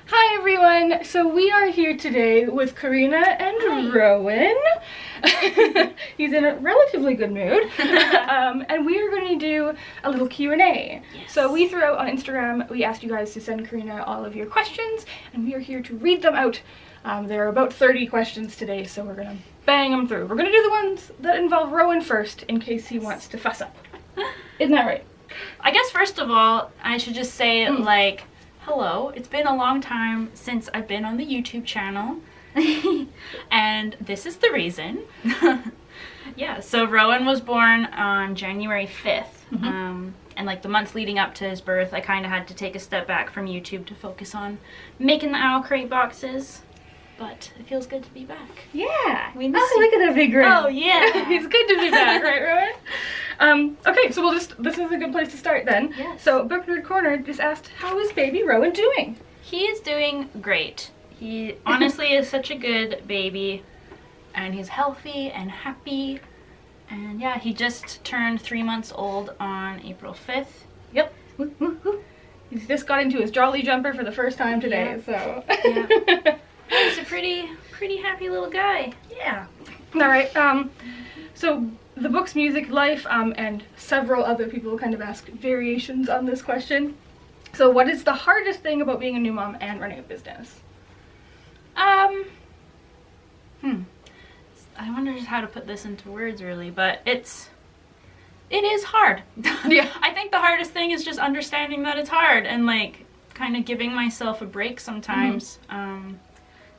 Hi everyone! So we are here today with Korrina and Rowan. He's in a relatively good mood. And we are going to do a little Q&A. Yes. So we threw out on Instagram, we asked you guys to send Korrina all of your questions, and we are here to read them out. There are about 30 questions today, so we're going to bang them through. We're going to do the ones that involve Rowan first, in case he wants to fuss up. Isn't that right? I guess first of all, I should just say, hello. It's been a long time since I've been on the YouTube channel. And this is the reason. Yeah, so Rowan was born on January 5th. And like the months leading up to his birth, I kind of had to take a step back from YouTube to focus on making the OwlCrate boxes. But it feels good to be back. Yeah! We miss look at that big grin. Oh, yeah! It's good to be back, right, Rowan? Okay, so this is a good place to start then. Yes. So Book Nerd Corner just asked, how is baby Rowan doing? He is doing great. He honestly is such a good baby, and he's healthy and happy. And yeah, he just turned 3 months old on April 5th. Yep. He's just got into his jolly jumper for the first time today, so. Yeah. He's a pretty happy little guy. Yeah. All right. So the book's music life, and several other people kind of asked variations on this question. So what is the hardest thing about being a new mom and running a business? I wonder just how to put this into words really, but it is hard. Yeah. I think the hardest thing is just understanding that it's hard and like kind of giving myself a break sometimes.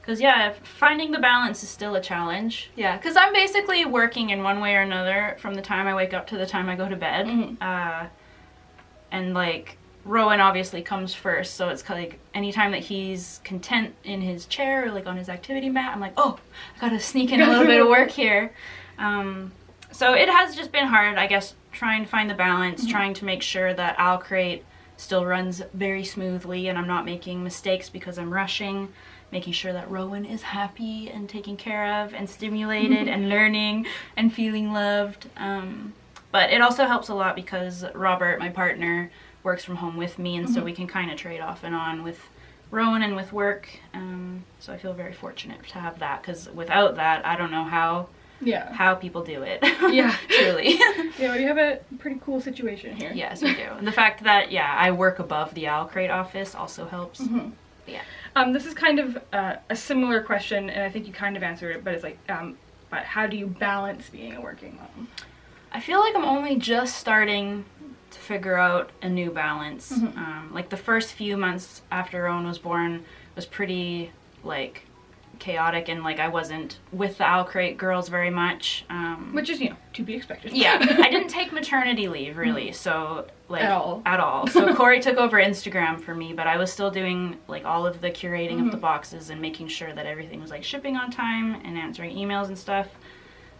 Because yeah, finding the balance is still a challenge. Yeah, because I'm basically working in one way or another from the time I wake up to the time I go to bed. And like Rowan obviously comes first, so it's like anytime that he's content in his chair or like on his activity mat, I'm like, oh, I gotta sneak in a little bit of work here. So it has just been hard, I guess, trying to find the balance, trying to make sure that OwlCrate still runs very smoothly and I'm not making mistakes because I'm rushing. Making sure that Rowan is happy and taken care of and stimulated and learning and feeling loved. But it also helps a lot because Robert, my partner, works from home with me, and so we can kind of trade off and on with Rowan and with work. So I feel very fortunate to have that, because without that, I don't know how people do it. Yeah. Truly. Yeah, we have a pretty cool situation here. Yes, we do. And the fact that, yeah, I work above the OwlCrate office also helps. Yeah. This is kind of a similar question, and I think you kind of answered it, but it's like, but how do you balance being a working mom? I feel like I'm only just starting to figure out a new balance. Like the first few months after Rowan was born was pretty like chaotic, and like I wasn't with the OwlCrate girls very much. Which is, to be expected. Yeah, I didn't take maternity leave really, so like at all. So Corey took over Instagram for me, but I was still doing like all of the curating of the boxes and making sure that everything was like shipping on time and answering emails and stuff,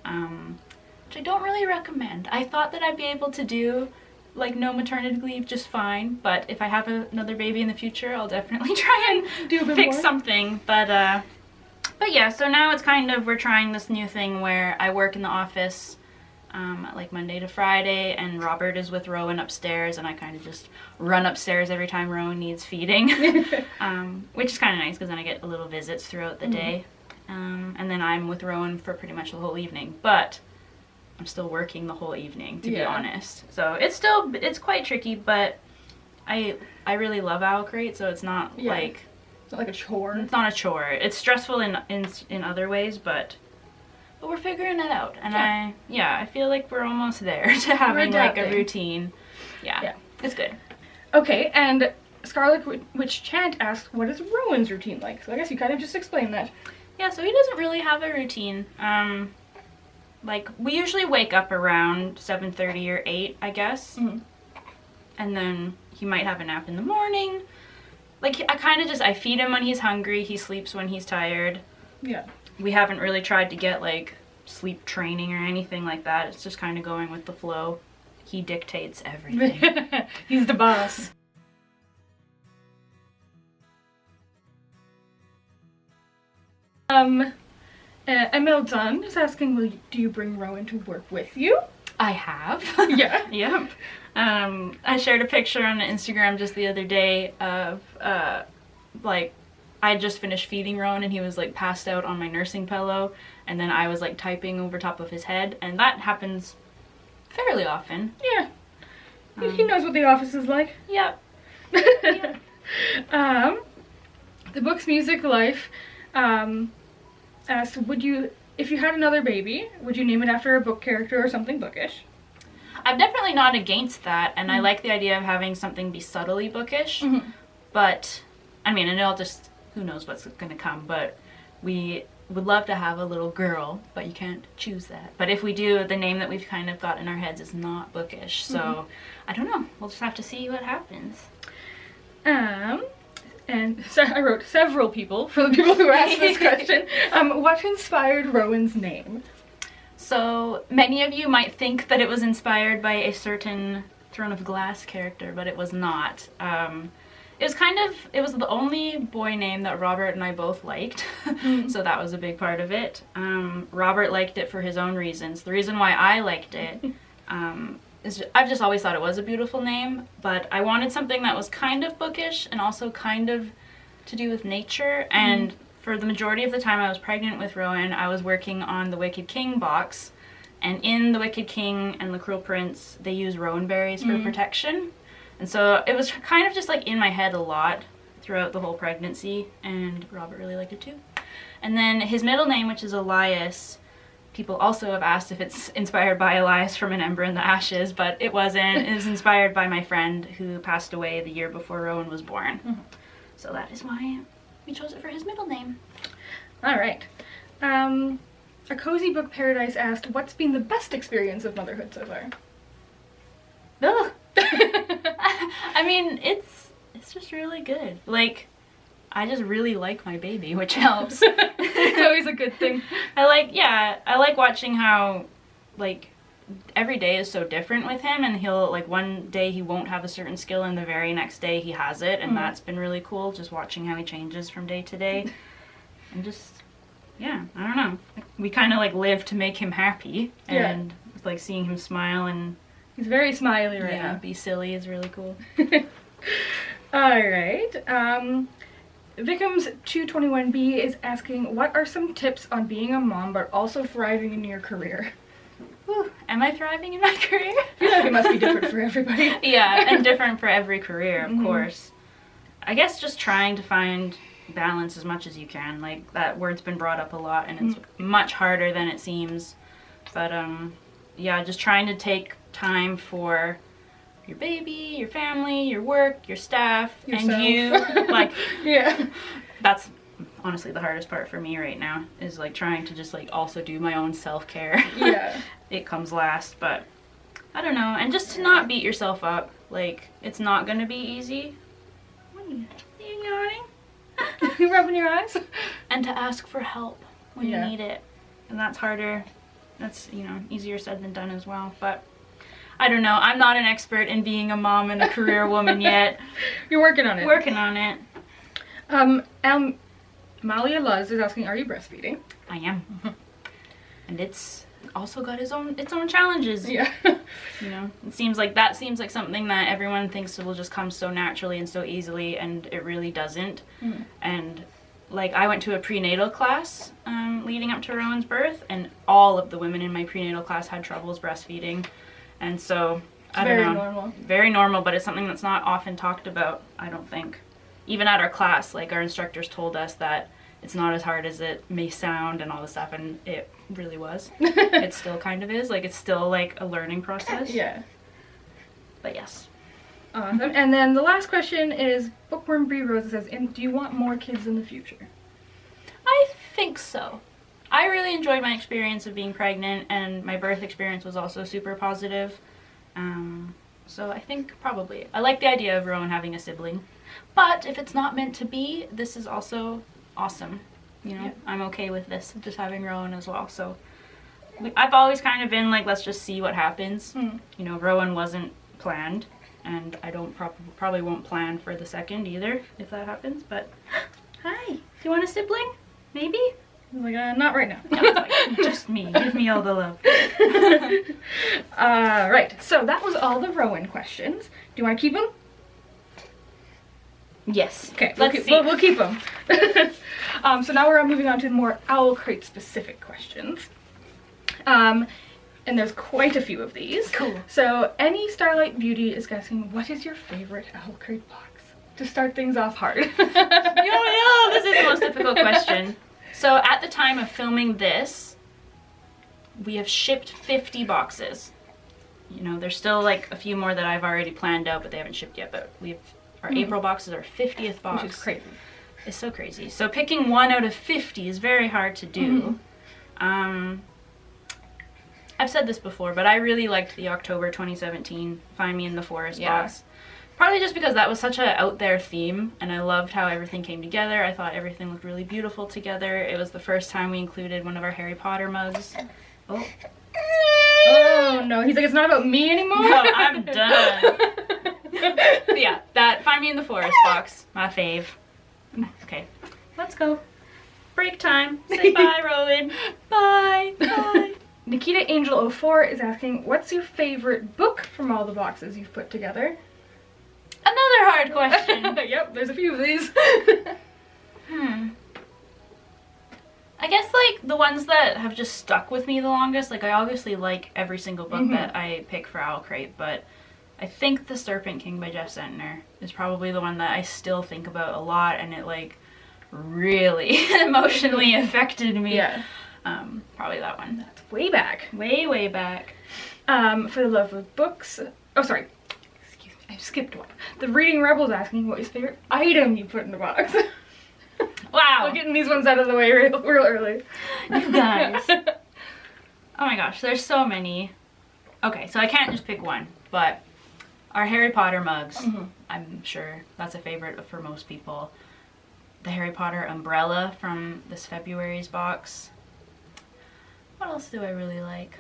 which I don't really recommend. I thought that I'd be able to do like no maternity leave just fine, but if I have another baby in the future, I'll definitely try and do a bit fix more. something. But yeah, so now it's kind of, we're trying this new thing where I work in the office like Monday to Friday, and Robert is with Rowan upstairs, and I kind of just run upstairs every time Rowan needs feeding, which is kind of nice because then I get little visits throughout the day. And then I'm with Rowan for pretty much the whole evening, but I'm still working the whole evening, to be honest. So it's quite tricky, but I really love OwlCrate, so it's not like... It's not like a chore. It's not a chore. It's stressful in other ways, but we're figuring it out. And I feel like we're almost there to having like a routine. Yeah, it's good. Okay, and Scarlet Witch Chant asked, what is Rowan's routine like? So I guess you kind of just explained that. Yeah, so he doesn't really have a routine. Like, we usually wake up around 7:30 or 8, I guess. And then he might have a nap in the morning. Like, I feed him when he's hungry, he sleeps when he's tired. Yeah. We haven't really tried to get, like, sleep training or anything like that. It's just kind of going with the flow. He dictates everything. He's the boss. ML Dunn is asking, do you bring Rowan to work with you? I have. Yeah. Yep. I shared a picture on Instagram just the other day of like I had just finished feeding Rowan and he was like passed out on my nursing pillow, and then I was like typing over top of his head, and that happens fairly often. Yeah. He knows what the office is like. Yep. The book's Music Life asked, if you had another baby, would you name it after a book character or something bookish? I'm definitely not against that, and I like the idea of having something be subtly bookish, but, I mean, and it'll just, who knows what's gonna come, but we would love to have a little girl, but you can't choose that. But if we do, the name that we've kind of got in our heads is not bookish, so I don't know. We'll just have to see what happens. And so I wrote several people for the people who asked this question. What inspired Rowan's name? So many of you might think that it was inspired by a certain Throne of Glass character, but it was not. It was the only boy name that Robert and I both liked, so that was a big part of it. Robert liked it for his own reasons. The reason why I liked it I've just always thought it was a beautiful name, but I wanted something that was kind of bookish and also kind of to do with nature. And for the majority of the time I was pregnant with Rowan, I was working on the Wicked King box, and in the Wicked King and the Cruel Prince, they use rowan berries for protection. And so it was kind of just like in my head a lot throughout the whole pregnancy, and Robert really liked it too. And then his middle name, which is Elias, people also have asked if it's inspired by Elias from An Ember in the Ashes, but it wasn't. It was inspired by my friend who passed away the year before Rowan was born. So that is why we chose it for his middle name. All right. A Cozy Book Paradise asked, what's been the best experience of motherhood so far? Ugh. I mean, it's just really good. Like, I just really like my baby, which helps. It's always a good thing. I like watching how, like, every day is so different with him, and he'll, like, one day he won't have a certain skill and the very next day he has it, and that's been really cool, just watching how he changes from day to day. And just, yeah, I don't know. We kind of, like, live to make him happy, and, like, seeing him smile and... He's very smiley right now. Be silly is really cool. Alright, Vicums221B is asking, what are some tips on being a mom but also thriving in your career? Whew, am I thriving in my career? I feel like it must be different for everybody. Yeah, and different for every career, of course. I guess just trying to find balance as much as you can. Like, that word's been brought up a lot, and it's much harder than it seems. But, yeah, just trying to take time for your baby, your family, your work, your staff, yourself. And you. Like, yeah. That's honestly the hardest part for me right now, is like trying to just like also do my own self-care. Yeah. It comes last, but I don't know. And just to not beat yourself up. Like, it's not gonna be easy. What are you yawning? You rubbing your eyes? And to ask for help when you need it. And that's harder. That's, you know, easier said than done as well. But I don't know. I'm not an expert in being a mom and a career woman yet. You're working on it. Working on it. Malia Luz is asking, are you breastfeeding? I am. And it's also got its own challenges. Yeah. You know, it seems like something that everyone thinks will just come so naturally and so easily, and it really doesn't. And like, I went to a prenatal class leading up to Rowan's birth, and all of the women in my prenatal class had troubles breastfeeding. And so, I don't know. Very normal. Very normal, but it's something that's not often talked about, I don't think. Even at our class, like, our instructors told us that it's not as hard as it may sound and all this stuff, and it really was. It still kind of is. Like, it's still, like, a learning process. Yeah. But yes. Awesome. And then the last question is, Bookworm Bree Rose says, do you want more kids in the future? I think so. I really enjoyed my experience of being pregnant, and my birth experience was also super positive. So I think probably. I like the idea of Rowan having a sibling. But if it's not meant to be, this is also awesome. You know, I'm okay with this, just having Rowan as well. So I've always kind of been like, let's just see what happens. You know, Rowan wasn't planned, and I don't probably won't plan for the second either, if that happens. But hi, do you want a sibling? Maybe? I was like, not right now. I was like, just me. Give me all the love. Right. So that was all the Rowan questions. Do you want to keep them? Yes. Okay, Let's see. We'll keep them. So now we're moving on to more OwlCrate specific questions. And there's quite a few of these. Cool. So Any Starlight Beauty is asking, what is your favorite OwlCrate box? To start things off hard. Yo, this is the most difficult question. So at the time of filming this, we have shipped 50 boxes. You know, there's still like a few more that I've already planned out, but they haven't shipped yet. But our April box is our 50th box. Which is crazy. It's so crazy. So picking 1 out of 50 is very hard to do. I've said this before, but I really liked the October 2017 Find Me in the Forest box. Probably just because that was such a out there theme, and I loved how everything came together. I thought everything looked really beautiful together. It was the first time we included one of our Harry Potter mugs. Oh. Oh no, he's like, it's not about me anymore? No, I'm done. But yeah, that Find Me in the Forest box, my fave. Okay, let's go. Break time. Say bye, Rowan. Bye. Bye. Nikita Angel 04 is asking, what's your favorite book from all the boxes you've put together? Another hard question. Yep, there's a few of these. I guess like the ones that have just stuck with me the longest, like I obviously like every single book that I pick for OwlCrate, but I think The Serpent King by Jeff Sentner is probably the one that I still think about a lot, and it like really emotionally affected me. Yeah. Probably that one. That's way back. Way back. For the love of books. Oh, sorry. Excuse me. I skipped one. The Reading Rebel's asking, what is your favorite item you put in the box? Wow. We're getting these ones out of the way real early. You guys. Oh my gosh, there's so many. Okay, so I can't just pick one, but our Harry Potter mugs, I'm sure that's a favorite for most people. The Harry Potter umbrella from this February's box. What else do I really like?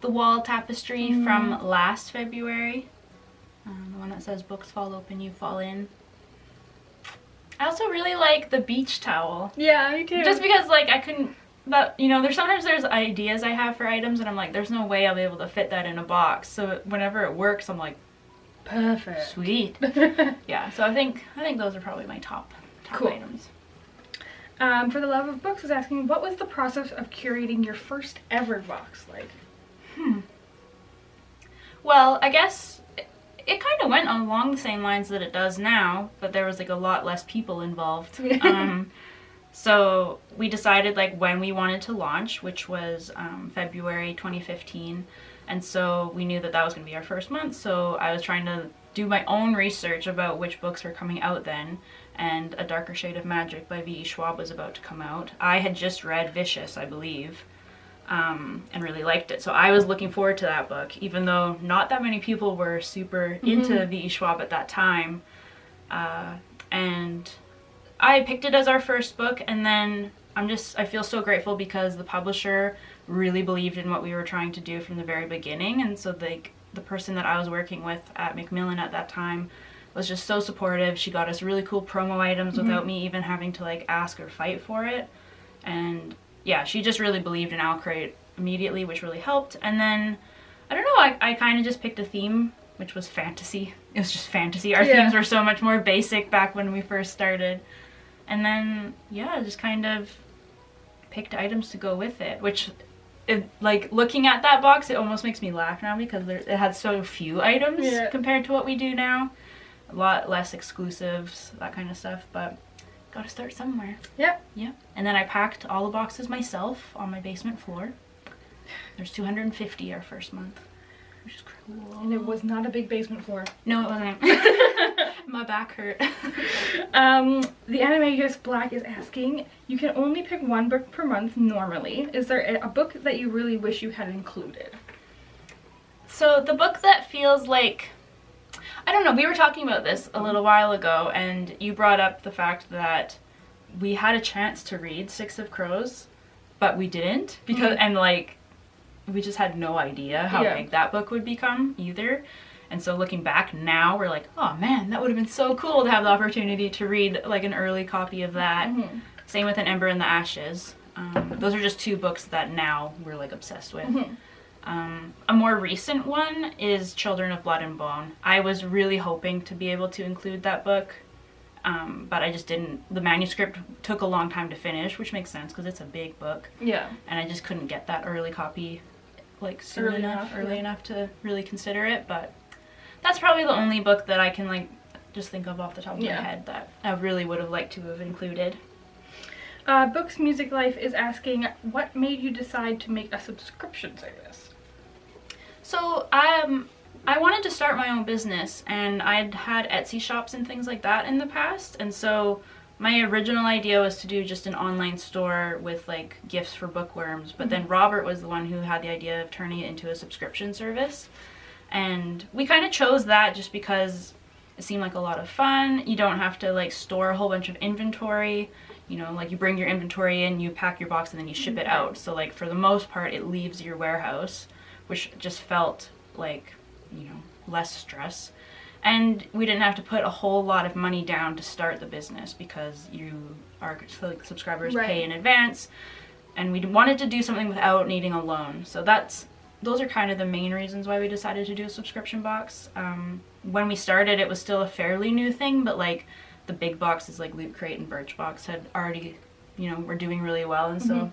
The wall tapestry from last February. The one that says books fall open, you fall in. I also really like the beach towel. Yeah, me too. Just because like I couldn't, but you know, there's ideas I have for items and I'm like, there's no way I'll be able to fit that in a box. So whenever it works, I'm like, perfect. Sweet. Yeah, so I think those are probably my top cool. items. For the love of books is asking, what was the process of curating your first ever box like? Well, I guess it kind of went along the same lines that it does now, but there was like a lot less people involved. So we decided like when we wanted to launch, which was February 2015, and so we knew that that was going to be our first month, so I was trying to do my own research about which books were coming out then, and A Darker Shade of Magic by V.E. Schwab was about to come out. I had just read Vicious, I believe, and really liked it, so I was looking forward to that book, even though not that many people were super into V.E. Schwab at that time. And I picked it as our first book, and then I feel so grateful because the publisher really believed in what we were trying to do from the very beginning, and so the person that I was working with at Macmillan at that time was just so supportive. She got us really cool promo items without me even having to like ask or fight for it, and yeah, she just really believed in OwlCrate immediately, which really helped. And then I don't know, I kind of just picked a theme, which was fantasy. It was just fantasy. Our themes were so much more basic back when we first started. And then, yeah, just kind of picked items to go with it, which, like, looking at that box, it almost makes me laugh now because it had so few items compared to what we do now. A lot less exclusives, that kind of stuff, but gotta start somewhere. Yep. And then I packed all the boxes myself on my basement floor. There's 250 our first month, which is cool. And it was not a big basement floor. No, it wasn't. My back hurt. The Animagus Black is asking, you can only pick one book per month normally. Is there a book that you really wish you had included? So the book that feels like, I don't know, we were talking about this a little while ago, and you brought up the fact that we had a chance to read Six of Crows, but we didn't, because and like we just had no idea how big that book would become either. And so looking back now, we're like, oh man, that would have been so cool to have the opportunity to read like an early copy of that. Same with An Ember in the Ashes. Those are just two books that now we're like obsessed with. A more recent one is Children of Blood and Bone. I was really hoping to be able to include that book, but I just didn't. The manuscript took a long time to finish, which makes sense because it's a big book. Yeah. And I just couldn't get that early copy like soon early enough to really consider it, but that's probably the only book that I can like just think of off the top of my head that I really would have liked to have included. Books Music Life is asking, what made you decide to make a subscription service? So I wanted to start my own business, and I'd had Etsy shops and things like that in the past, and so my original idea was to do just an online store with like gifts for bookworms, but then Robert was the one who had the idea of turning it into a subscription service, and we kind of chose that just because it seemed like a lot of fun. You don't have to like store a whole bunch of inventory. You know, like you bring your inventory in, you pack your box, and then you ship it out. So like for the most part, it leaves your warehouse, which just felt like, you know, less stress. And we didn't have to put a whole lot of money down to start the business because our subscribers pay in advance. And we wanted to do something without needing a loan. So those are kind of the main reasons why we decided to do a subscription box. When we started, it was still a fairly new thing, but like the big boxes like OwlCrate and Birchbox had already, you know, were doing really well, and so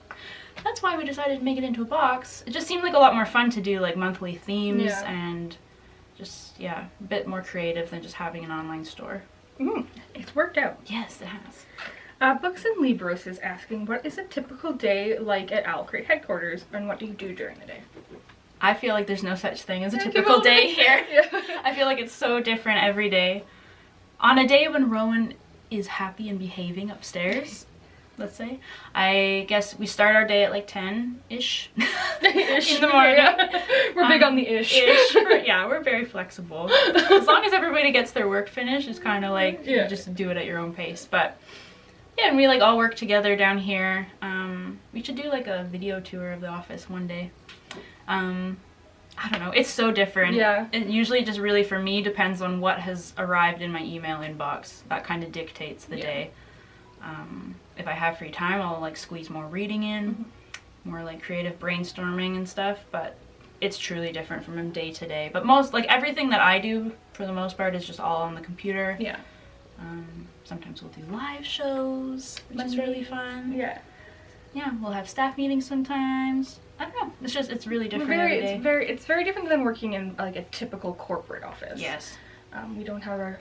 that's why we decided to make it into a box. It just seemed like a lot more fun to do like monthly themes and just a bit more creative than just having an online store. It's worked out. Yes, it has. Books and Libros is asking, what is a typical day like at OwlCrate headquarters, and what do you do during the day? I feel like there's no such thing as a typical day here. I feel like it's so different every day. On a day when Rowan is happy and behaving upstairs, let's say, I guess we start our day at like 10-ish in the morning. We're big on the ish. Yeah, we're very flexible. As long as everybody gets their work finished, it's kind of like you just do it at your own pace. But yeah, and we like all work together down here. We should do like a video tour of the office one day. I don't know, it's so different. Yeah. It usually just really, for me, depends on what has arrived in my email inbox. That kind of dictates the day. If I have free time, I'll like squeeze more reading in, more like creative brainstorming and stuff, but it's truly different from day to day. But most, like everything that I do, for the most part, is just all on the computer. Yeah. Sometimes we'll do live shows, which is really fun. Yeah. Yeah, we'll have staff meetings sometimes. I don't know. It's really different every day. It's very different than working in like a typical corporate office. Yes. We don't have our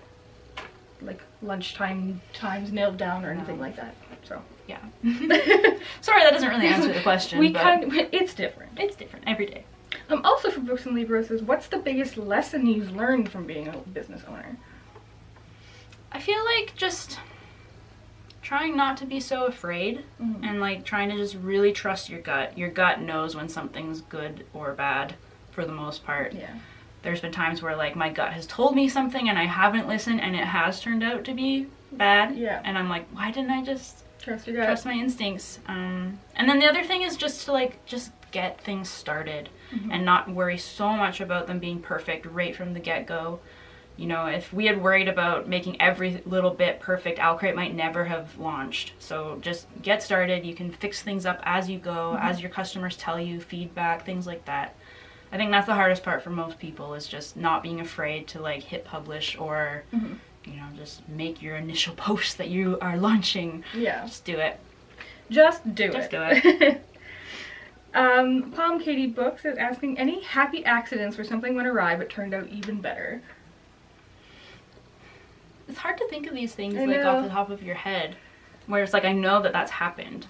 like lunchtime times nailed down or anything like that. So yeah. Sorry, that doesn't really answer the question. It's different. It's different every day. Also for Books and Libros is, what's the biggest lesson you've learned from being a business owner? I feel like just trying not to be so afraid and like trying to just really trust your gut. Your gut knows when something's good or bad for the most part. Yeah. There's been times where like my gut has told me something and I haven't listened and it has turned out to be bad. Yeah. And I'm like, why didn't I just trust your gut? Trust my instincts. And then the other thing is just to like just get things started and not worry so much about them being perfect right from the get-go. You know, if we had worried about making every little bit perfect, OwlCrate might never have launched. So just get started. You can fix things up as you go, as your customers tell you, feedback, things like that. I think that's the hardest part for most people, is just not being afraid to like hit publish or, you know, just make your initial post that you are launching. Yeah. Just do it. Just do it. Just do it. Palm Katie Books is asking, any happy accidents where something went awry but turned out even better? It's hard to think of these things like off the top of your head, where it's like I know that that's happened.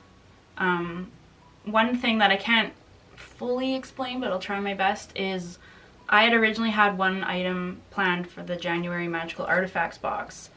One thing that I can't fully explain, but I'll try my best, is I had originally had one item planned for the January Magical Artifacts box.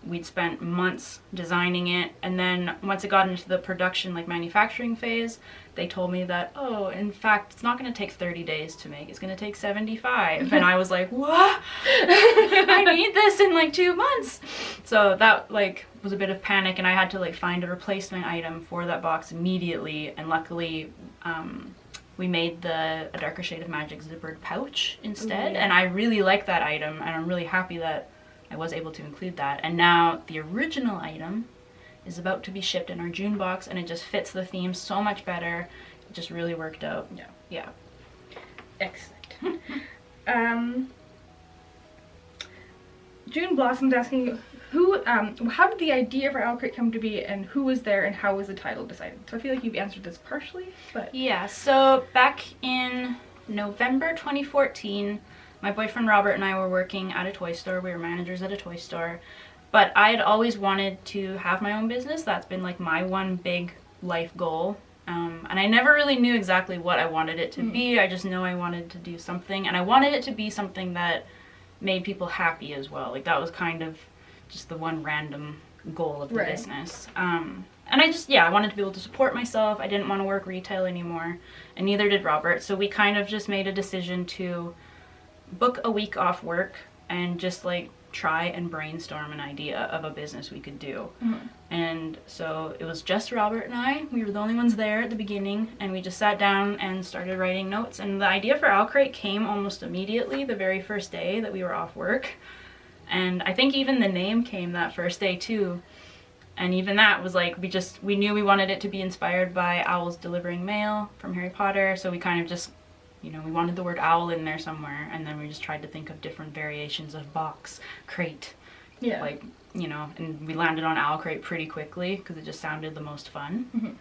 We'd spent months designing it, and then once it got into the production, like manufacturing phase, they told me that, oh, in fact, it's not going to take 30 days to make, it's going to take 75. And I was like, what? I need this in like 2 months. So that like was a bit of panic, and I had to like find a replacement item for that box immediately, and luckily we made A Darker Shade of Magic zippered pouch instead. And I really like that item, and I'm really happy that I was able to include that. And now the original item is about to be shipped in our June box, and it just fits the theme so much better. It just really worked out. Yeah. Excellent. June Blossom's asking, how did the idea for OwlCrate come to be, and who was there, and how was the title decided? So I feel like you've answered this partially, but... Yeah, so back in November 2014, my boyfriend Robert and I were working at a toy store. We were managers at a toy store. But I had always wanted to have my own business. That's been like my one big life goal. And I never really knew exactly what I wanted it to be. I just know I wanted to do something. And I wanted it to be something that made people happy as well. Like that was kind of just the one random goal of the business. And I wanted to be able to support myself. I didn't want to work retail anymore. And neither did Robert. So we kind of just made a decision to book a week off work and just like try and brainstorm an idea of a business we could do. And so it was just Robert and I. We were the only ones there at the beginning, and we just sat down and started writing notes. And the idea for OwlCrate came almost immediately the very first day that we were off work. And I think even the name came that first day too. And even that was like, we knew we wanted it to be inspired by owls delivering mail from Harry Potter. So we kind of just, we wanted the word owl in there somewhere, and then we just tried to think of different variations of box, crate, and we landed on OwlCrate pretty quickly because it just sounded the most fun.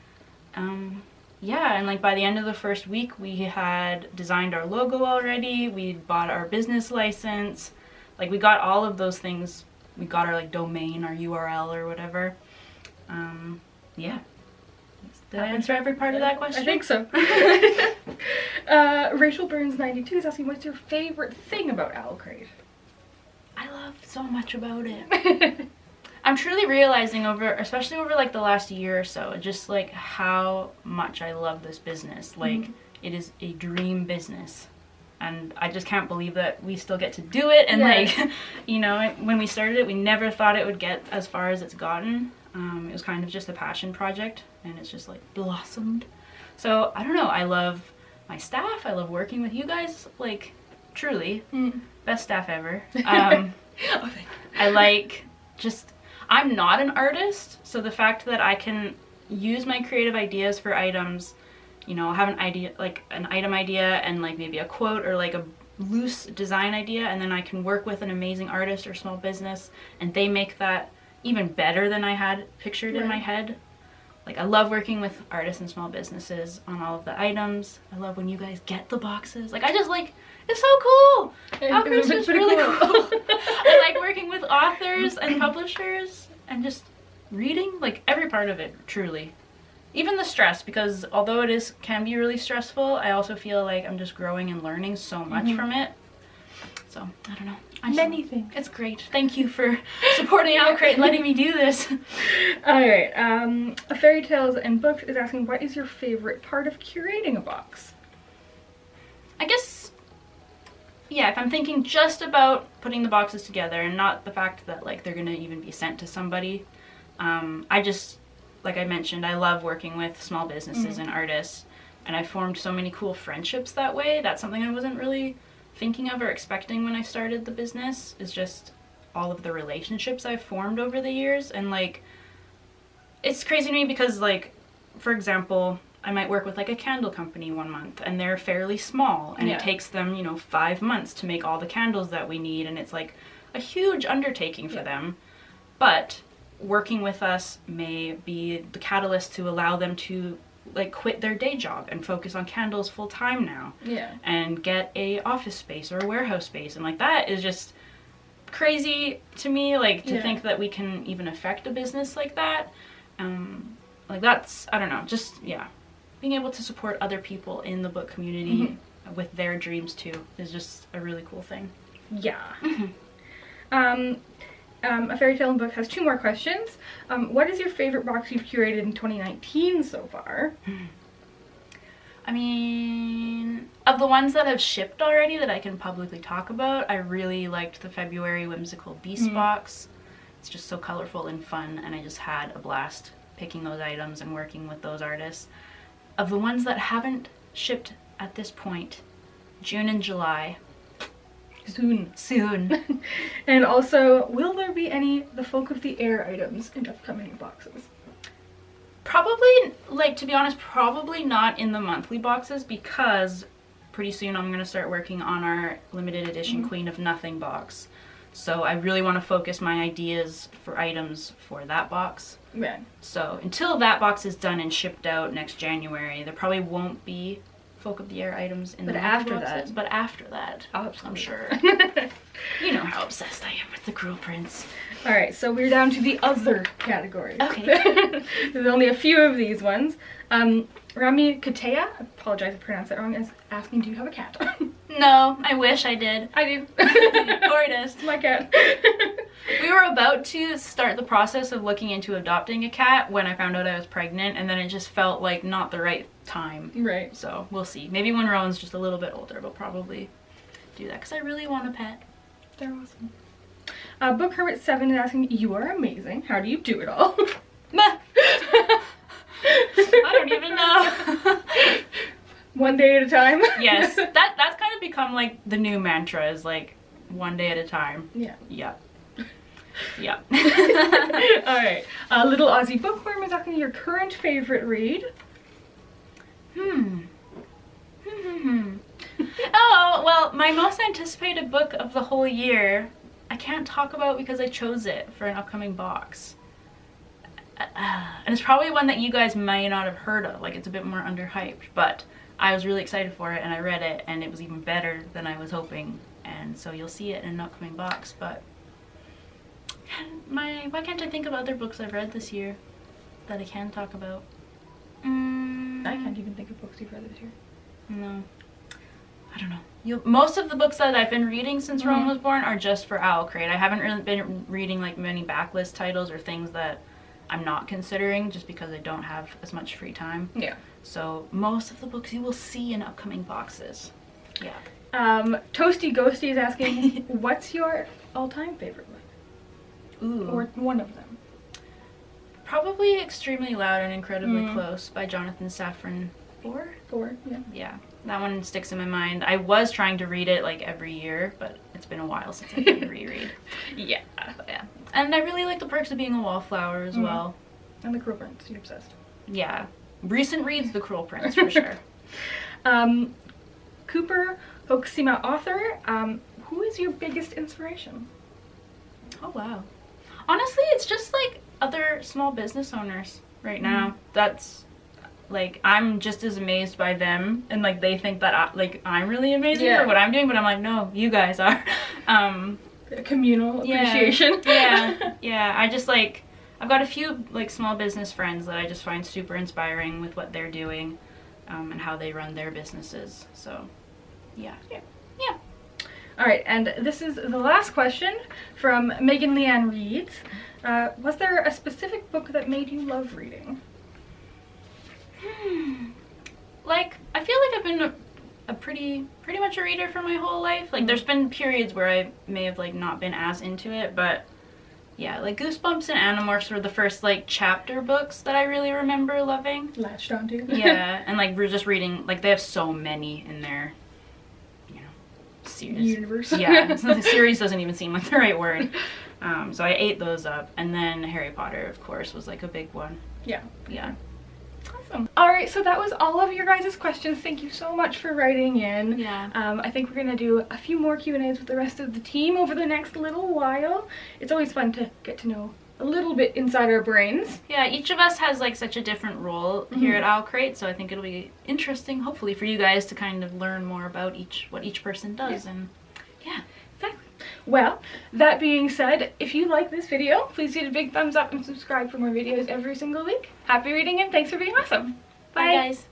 And like by the end of the first week, we had designed our logo already. We bought our business license. Like we got all of those things. We got our like domain, our URL or whatever. Did I answer every part of that question? I think so. Rachel Burns 92 is asking, what's your favorite thing about OwlCrate? I love so much about it. I'm truly realizing especially over like the last year or so, just like how much I love this business. Like it is a dream business. And I just can't believe that we still get to do it. And when we started it, we never thought it would get as far as it's gotten. It was kind of just a passion project, and it's just like blossomed. So I don't know, I love my staff. I love working with you guys, like truly best staff ever. I like I'm not an artist, so the fact that I can use my creative ideas for items, have an idea, like an item idea and like maybe a quote or like a loose design idea, and then I can work with an amazing artist or small business and they make that even better than I had pictured in my head. Like I love working with artists and small businesses on all of the items. I love when you guys get the boxes. Like it's so cool. OwlCrate's just really cool. I like working with authors and publishers and just reading like every part of it, truly. Even the stress, because although can be really stressful, I also feel like I'm just growing and learning so much from it. So I don't know. Many things. It's great. Thank you for supporting OwlCrate and letting me do this. Alright, Fairy Tales and Books is asking, what is your favorite part of curating a box? I guess, if I'm thinking just about putting the boxes together and not the fact that like they're gonna even be sent to somebody, like I mentioned, I love working with small businesses and artists, and I formed so many cool friendships that way. That's something I wasn't really thinking of or expecting when I started the business, is just all of the relationships I've formed over the years. And like it's crazy to me because like, for example, I might work with like a candle company one month and they're fairly small and it takes them 5 months to make all the candles that we need, and it's like a huge undertaking for them. But working with us may be the catalyst to allow them to like quit their day job and focus on candles full time now. And get a office space or a warehouse space, and like that is just crazy to me, like to think that we can even affect a business like that. Like that's, I don't know, just being able to support other people in the book community with their dreams too is just a really cool thing. A Fairy Tale and Book has 2 more questions. What is your favorite box you've curated in 2019 so far? I mean, of the ones that have shipped already that I can publicly talk about, I really liked the February Whimsical Beast box. It's just so colorful and fun, and I just had a blast picking those items and working with those artists. Of the ones that haven't shipped at this point, June and July. Soon. And also, will there be any The Folk of the Air items in upcoming boxes? Probably, like, to be honest, probably not in the monthly boxes, because pretty soon I'm going to start working on our limited edition Queen of Nothing box. So I really want to focus my ideas for items for that box. Yeah. So until that box is done and shipped out next January, there probably won't be Folk of the Air items in the boxes. But after that, I'm sure. You know how obsessed I am with the cruel prints. All right, so we're down to the other category. Okay. There's only a few of these ones. Rami Katea, I apologize if I pronounced that wrong, is asking, do you have a cat? No, I wish I did. I do. Tortoise. My cat. We were about to start the process of looking into adopting a cat when I found out I was pregnant, and then it just felt like not the right time. Right. So we'll see. Maybe when Rowan's just a little bit older, we'll probably do that because I really want a pet. They're awesome. Book Hermit 7 is asking, you are amazing. How do you do it all? I don't even know. One day at a time? Yes. That's kind of become like the new mantra, is like one day at a time. Yeah. Yeah. Yeah. Alright. Little Aussie Bookworm is asking your current favorite read. Oh, well, my most anticipated book of the whole year, I can't talk about because I chose it for an upcoming box. And it's probably one that you guys may not have heard of, like it's a bit more underhyped, but I was really excited for it and I read it and it was even better than I was hoping, and so you'll see it in an upcoming box. But why can't I think of other books I've read this year that I can talk about? I can't even think of books you've read this year. No. I don't know. Most of the books that I've been reading since Rowan was born are just for OwlCrate. I haven't really been reading like many backlist titles or things that I'm not considering just because I don't have as much free time. Yeah. So most of the books you will see in upcoming boxes. Yeah. Toasty Ghosty is asking, what's your all-time favorite book? Ooh. Or one of them. Probably Extremely Loud and Incredibly Close by Jonathan Safran Foer. Yeah. Yeah. That one sticks in my mind. I was trying to read it like every year, but it's been a while since I did reread. Yeah. But yeah. And I really like The Perks of Being a Wallflower as well. And The Cruel Prince, you're obsessed. Yeah. Recent reads, The Cruel Prince, for sure. Cooper Hokusima author, who is your biggest inspiration? Oh, wow. Honestly, it's just like other small business owners right now. That's like, I'm just as amazed by them, and like they think that I'm really amazing for what I'm doing, but I'm like, no, you guys are. Communal appreciation. Yeah. I just like, I've got a few like small business friends that I just find super inspiring with what they're doing, and how they run their businesses. So, yeah. All right, and this is the last question from Megan Leanne Reeds. Was there a specific book that made you love reading? Like, I feel like I've been a pretty much a reader for my whole life. Like, there's been periods where I may have like not been as into it, but yeah, like Goosebumps and Animorphs were the first like chapter books that I really remember loving. Latched onto. Yeah, and like we're just reading, like they have so many in their, you know, series. Universe. Yeah, so the series doesn't even seem like the right word. So I ate those up, and then Harry Potter, of course, was like a big one. Yeah. Awesome. Alright, so that was all of your guys' questions. Thank you so much for writing in. Yeah. I think we're going to do a few more Q&As with the rest of the team over the next little while. It's always fun to get to know a little bit inside our brains. Yeah, each of us has like such a different role here at OwlCrate, so I think it'll be interesting, hopefully, for you guys to kind of learn more about what each person does. And yeah. Exactly. Well, that being said, if you like this video, please give it a big thumbs up and subscribe for more videos every single week. Happy reading and thanks for being awesome. Bye guys.